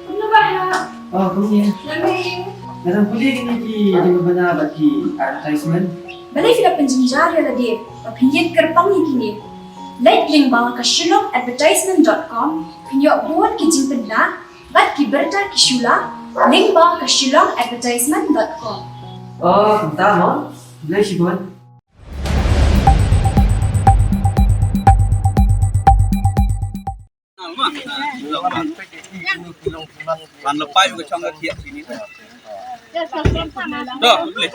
Ano ba ha? Oh, kuya. Lamig. Narang puli kini di mana bagi advertisement. Balay sila penjenjari lagi. Papinyin kerpang kini. Like link bawah ke shillongadvertisement.com. Pinyo buat kijing pedna. Bat kiberta kishula. Link bawah ke shillongadvertisement.com. Oh, kunta mo? Bilay si Bon. Pan lepai ke chong tiap sini. Dah, boleh.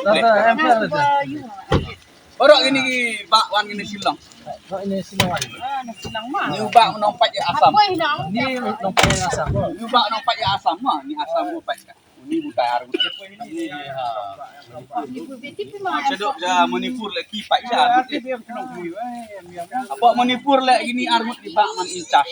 Orang ini bak wan ini silang. Ini silawan. Ni bak nampak je asam. Ni nampak asam. Ni bak nampak je asam mah. Ni asam nampak kan. Ni bukan harus. Cedok ja Manipur lagi kipai ja. Apa Manipur lagi gini armut di bak man incas.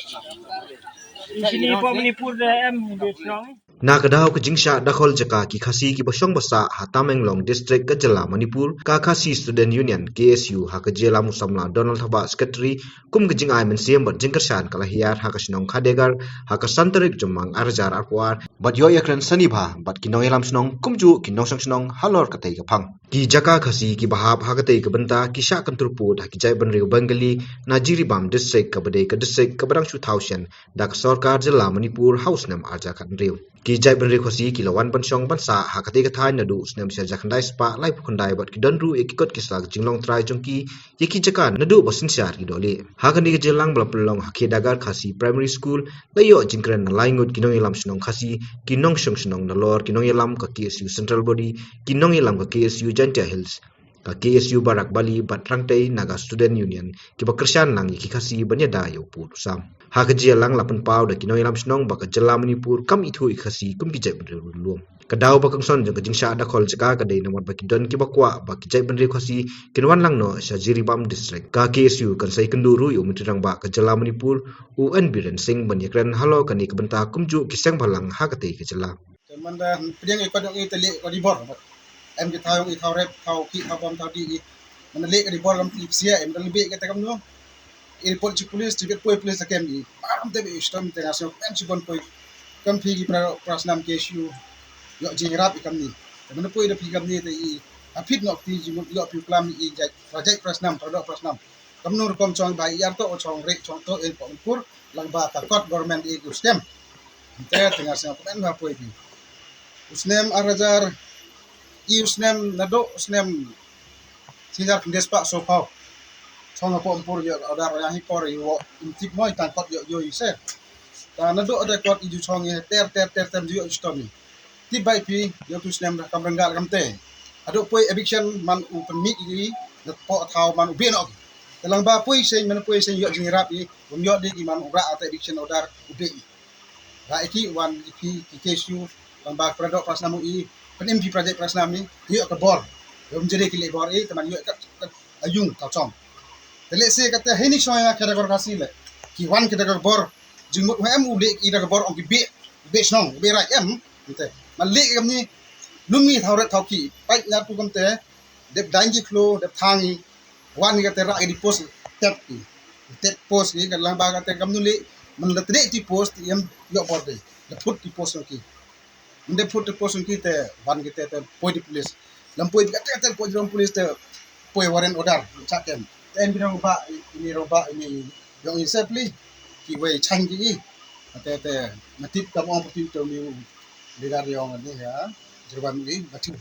Sini po Manipur dah strong. Nakadaw ka jingsha dakhol jaka ki Khasi ki basyong basa ha Tamenglong district ka jela Manipur ka Khasi Student Union KSU ha ka jela musamla Donald Thaba Secretary kum ka jingai men siam bat jingkershan kala hiar ha ka sinong khadegar ha ka santarik jumang arjar arpuar bat yo yakran sanibha bat kinong elam sinong kumju kinong sang sinong halor ka tai ka phang ki jaka Khasi ki bahab ha ka tai ka banta ki sha kan turput ha ki Jaitbynriew Bengalee na Jaitbynriew district ka bade ka district ka barang 2000 da ka sarkar jela Manipur house nam arja kan riu ki Jaitbynriew Khasi ki lawan pansong bansa ha ka te ka thai na du snem sia jakhandai spa lai phukhandai bat ki donru ekikot ki slag jinglong trai jongki yeki jaka na du basin syar ki dole ha ka ni ka jelang blapelong ha ki dagar Khasi primary school layo jingkren na laingut kinong ilam sinong Khasi kinong shong sinong na lor kinong ilam ka KSU central body kinong ilam ka KSU Jaitbynriew Hills ka KSU Barak Bali Batrangtei Naga Student Union ki bakersyan lang ki Khasi banyada yo pu sam ha ka jia lang lapan pau da kinoi lam snong ba ka jela Manipur kam ithu i Khasi kum ki Jaitbynriew luom ka daw ba kang son jang ka jingsha dakhol jaka ka dei namot ba ki don ki bakwa ba ki Jaitbynriew Khasi kinwan lang no sa Jaitbynriew district ka KSU kan sai kenduru yu mitrang ba ka jela Manipur UN Biren Singh banyakran halo kan ik benta kumju kisang balang ha ka tei ka jela manda pedang ikut dong itali ko di bor em ki thau rep thau ki thau bom thau di mana le ka di bor kam sia em lebih kata kam no airport ci police tiket poi police kem di param te be stom international em ci bon poi kam phi ki prasnam KSU yo jingrap ikam ni mana poi da phi kam ni te i apit no ti ji yo pi klam i jai project prasnam product prasnam kam nur kom chong bai yar to chong re chong to el pur lang ba ka kot government i ku stem te tengah sang pen ha poi bi usnem arajar i usnem nado usnem sinar despa so pau chong apa empur yo ada yang hikor yo intik moi tan kot yo ise ta nado ada kot iju chong ye ter yo stomi ti bai pi yo tu usnem kam renggal kam te ado poi eviction man u permit i na po thau man u bien ok telang ba poi sen man poi sen yo jingrap i yo di man ura ata eviction order u be ra iki wan iki KSU ba produk prasnamu i penim pi project prasnam ni yo ka bor yo menjadi kile bor i teman yo ka ayung ka chong tele se kata heni soya ka ka Khasi le ki wan ka ka bor jingmut hem u le i ka bor on ki be snong be ra em ente man le kam ni lumi thau thau ki pai na pu kam te dep dangi flow dep thangi wan ka te ra di post tap post ni ka lang ba ka te kam nu le man le tre ti post yem yo bor de le put ti post ki mende put posun kita ban kita te poi di polis lampoi kata poi di polis te poi warrant order chatem en bidang ba ini yang insepli ki wei chang ji te matip kam on putih to mi legar yang ni ya jerban ni matip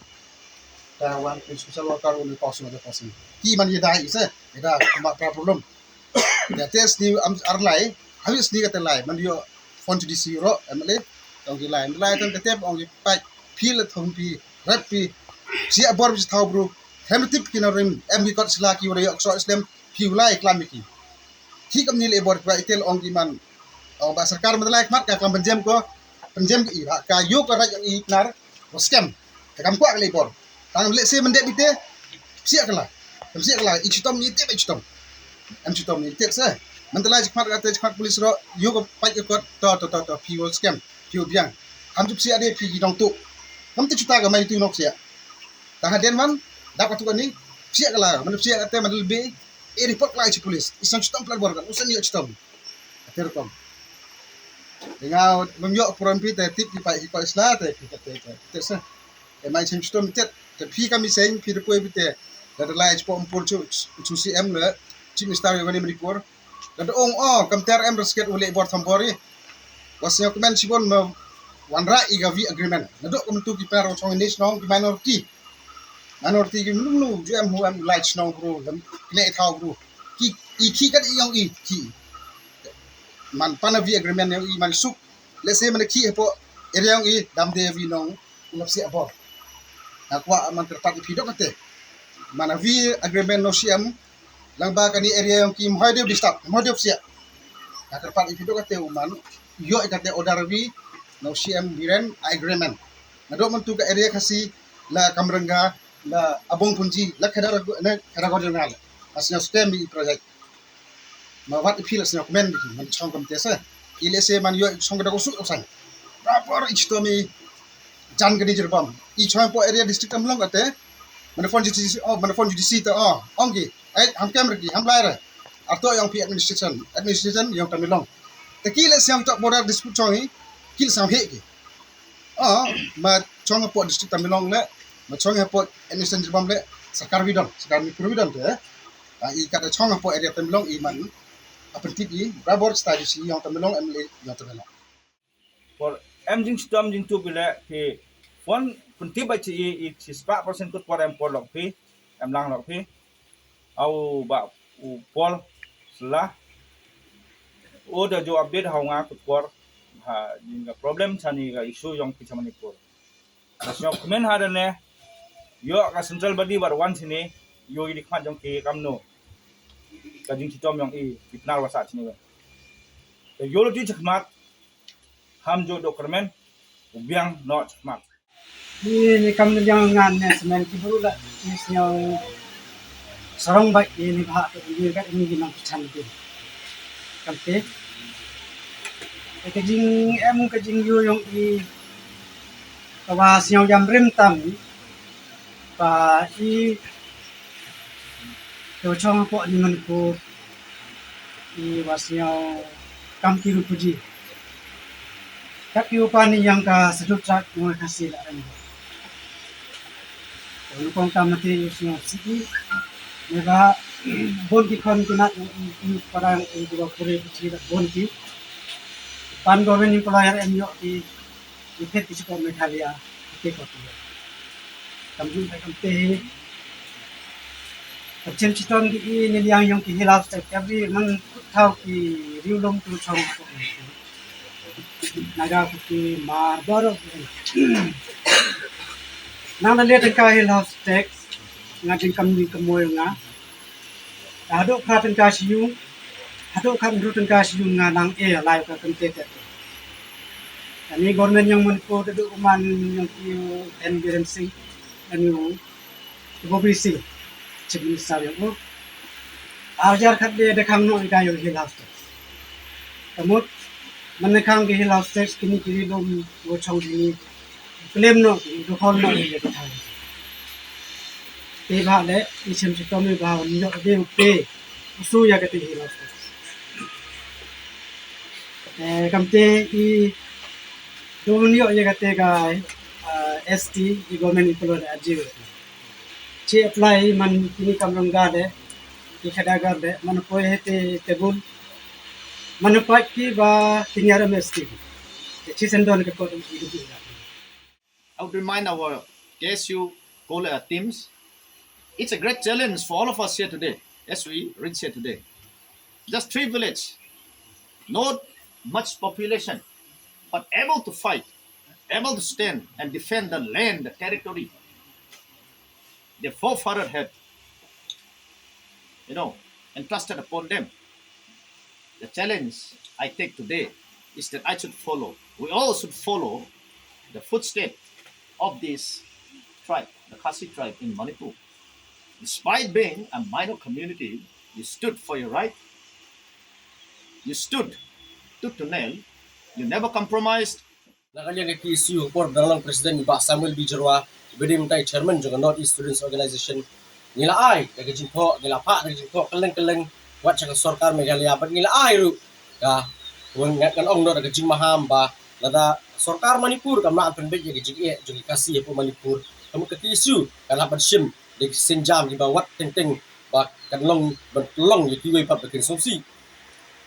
ta wan social worker ni posun ada posun ki man ye dai se ida ma problem ya test ni arlai habis ni kata lai man yo font di siro amle ông cái lại trong cái tép ông cái bạch phi là thông phi rap phi si abor bis thau bro hem tip kina rim em ki kot sila ki ore so islam phi lai klam ki thi kam ni le bor ba itel ông ki man ông ba sarkar man lai mat ka kam penjem ko penjem ki ka yo ka raj i nar ko scam ka kam kwa le bor tang le se mende bite sia kala i chitom ni te chitom em chitom ni te se man lai chmat ka te chmat police ro yo ko pa ko to phi wo scam piu biang ham jup sia de pi dong tu nam te chuta ga mai tu nok sia ta haden man dapat tu ni sia kala man sia ate man lebih report lai ci police isang chutam plat bor kan usan yo chutam ter kom Dengan mengyok perampi tip hipai islah te sa. Mai sim stom tet te pi kami seng pi depois bite. Ada lai expo empul cu CM le Chief Minister yang ni Manipur. Ada kam ter em resket oleh bor thambori. Wasnya komen sibon one right igavi agreement. Nadok kam tu ki pero chong ini snong ki minority. Minority ki nu jam hu am lai snong bro. Kne thau bro. Ki kat yang ki. Man panavi agreement yang man suk let's say man ki po area yang dam de vi nong ngapsi abor akwa man terpat ipidok kate mana vi agreement no siam lang ba kani area yang ki mohade distab mohade sia terpat ipidok kate uman yo kate order vi no siam biren agreement nado man tu ka area Khasi la kamranga la abong punji la khadar na khadar jornal asnya stem i project mawat ipil asnya komen di man chong kam tesa ile se man yo chong da ko su sang rapor ichtomi jan gani jerbam I chong po area district Tamenglong ate manafon judisi ta ongi ham kamera ki ham laira arto yang pi administration yang Tamenglong tekile siam tak border dispute chong kil sam he ki ma chong po district Tamenglong le ma chong po administration jerbam le sakar providon te I kata chong po area Tamenglong I man apentit I rabor study si yang Tamenglong MLA yang Tamenglong For jing stom jing tu bila ke one kunti ba chi I 10% kut por por lok pi lang lok pi au ba u pol sela o da jo update hau nga kut por ha jing ga problem chani ga issue yang pi Manipur nasyo komen ha ne yo ka central body bar one sini yo I dikmat jong ke kamno ka jing stom yang I ipnar wasa sini yo lo ti chakmat ham jo dokumen ubiang no chakmat Ini kami yang ngan semen kiburu lah nisnya sarong baik ini bahak ini kat ini ginang pecan tu. Kampe. Kajing yu yang I kawas yang jam rentam pa I to chong po ni Manipur I wasnya kam kiru puji. Tapi upani yang ka sedut rak mo Khasi la ran. Kung kamati yung city, nega bon ki kon kinat parang dua puri kecil bon ki pan government employer MO di iket kisi ko Meghalaya iket ko tu. Kamjun ta kamte kecil citon ki ni yang yung ki hilaf ta every man thau ki riulom tu chong ko. Naga ki mar baro nang nalia tengka hill house tax ngajing kami kemoy nga aduk kra tengka siu aduk kan ru tengka siu nga nang lai ka kente ani government yang Manipur aduk uman yang kiu environment dan yung publicity cibin sayo ko ajar khat de dekhang no ida yo hill house tax kamut manekang ke hill house tax kini kiri dom go chong ni claim no dakhol no ye ka thai te ba le isim si to me ba ni de pe usu ya ka te hi lo kamte I do ni ye ka te ga ST I government employee ajiu che apply man kini kamrong ga de ki khada ga de man ko hete tebul man pa ki ba tinyara me ST che sendon ka ko I would remind our KSU teams, it's a great challenge for all of us here today, as we reach here today. Just 3 villages, not much population, but able to fight, able to stand and defend the land, the territory their forefathers had, entrusted upon them. The challenge I take today is that I should follow. We all should follow the footsteps of this tribe, the Khasi tribe in Manipur. Despite being a minor community, you stood for your right. You stood tooth to nail. You never compromised. Nakalian ke KSU por dalam Presiden Iba Samuel Bijerwa, bedimtai Chairman juga North East Students Organization. Nila ai ke jingko, nila pak ke jingko keleng-keleng buat cakap sorkar Meghalaya, but nila ai ru. Ya, kan ong no da jing maham ba lada sarkar Manipur kam na pen be ji jing e jing Khasi po Manipur kamu ke KSU kan haban sim de senjam di bawat teng ba kan long long ye kiwe pap ke somsi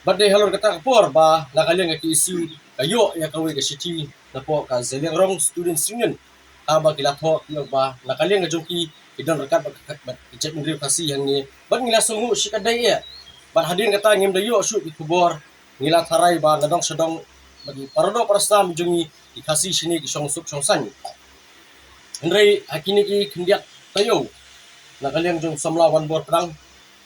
ba de halor kata por ba la kaleng ke KSU kayo ya kawe ke city na po ka zeleng rong students union aba kila tho yo ba la kaleng ke jongki idon rekat ba Jaitbynriew Khasi yang ni ba ngila sungu sikadai ya ba hadin kata ngim da yo su ki kubor ngila tharai ba nadong sedong bagi parodo parastam jungi di Khasi sini ki song sup song san Henry hakini ki kendiak tayo na kaliang jong samla wan bor perang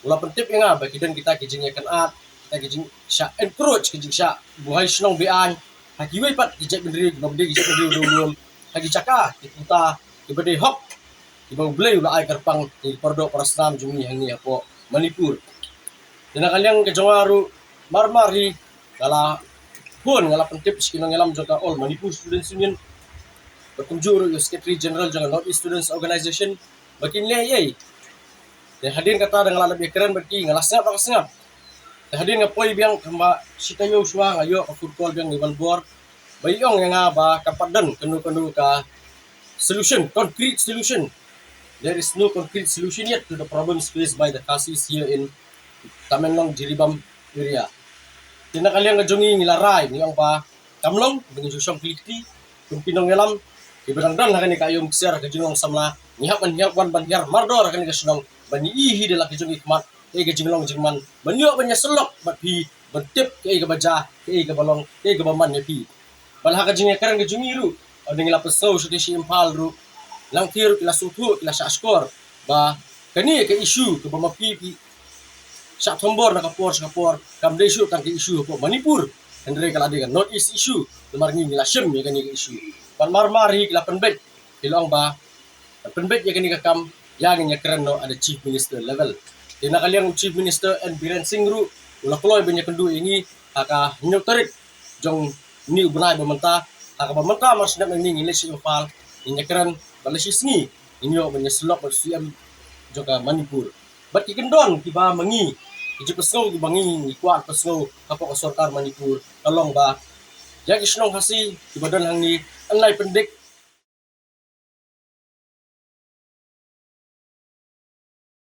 ula pentip nga ba kidan kita ki jing yakan at kita ki jing sya encourage ki jing sya buhay snong bean hakiway pat ki Jaitbynriew babde ki Jaitbynriew dulum hagi jaka ki puta ki bade hok ki bang blay ula ay karpang ki parodo parastam jungi hangi apo Manipur dina kaliang ke jongaru marmari kala pun ngala pentip skinong ngelam jota all Manipur Students Union berkunjung ke Secretary General jangan North East Students Organization bakin le ye dan hadir kata dengan lebih keren bagi ngala sengap dan hadir ngapoi biang kamba sitayo suang ayo football biang ni bor bayong yang ba kapadan kenu ka solution concrete solution there is no concrete solution yet to the problems faced by the Khasis here in Tamenglong Jiribam area tina kaliang ngajungi ngilaray ni ang pa kamlong dengan susong kiliti kung pinong ngelam iberangdan hakani kayong share ka jinong samla nihap wan ban hiar mardor hakani kasunong bani ihi de la kijungi kmat e ga jinglong jingman banyo banya selok bat pi bentip ke ga baja ke ga balong ke ga baman ne pi bal haka jingi karang ga jungi ru adeng la peso suti si impal ru lang tir kila sutu kila sa skor ba kani ke isu ke bama pi sa tombor na kapor kam desu kan ke isu po Manipur andre kala de North East issue lemar ngi la shem ya kani ke isu pan marmari kila penbet kilong ba penbet ya kani kam yang nya keren no ada chief minister level tina kaliang chief minister and biren singru ula kloy benya kendu ini aka nyotarik jong ni ubnai bementa aka bementa mas nak ni ngi lesi opal nya keren balesi sngi inyo benya selok bersiam joka Manipur bat ki kendon ki ba mengi ki pesngo ki bangi ni kuat pesngo kapok sarkar Manipur tolong ba ya ki snong Khasi ki badan hang ni anlai pendek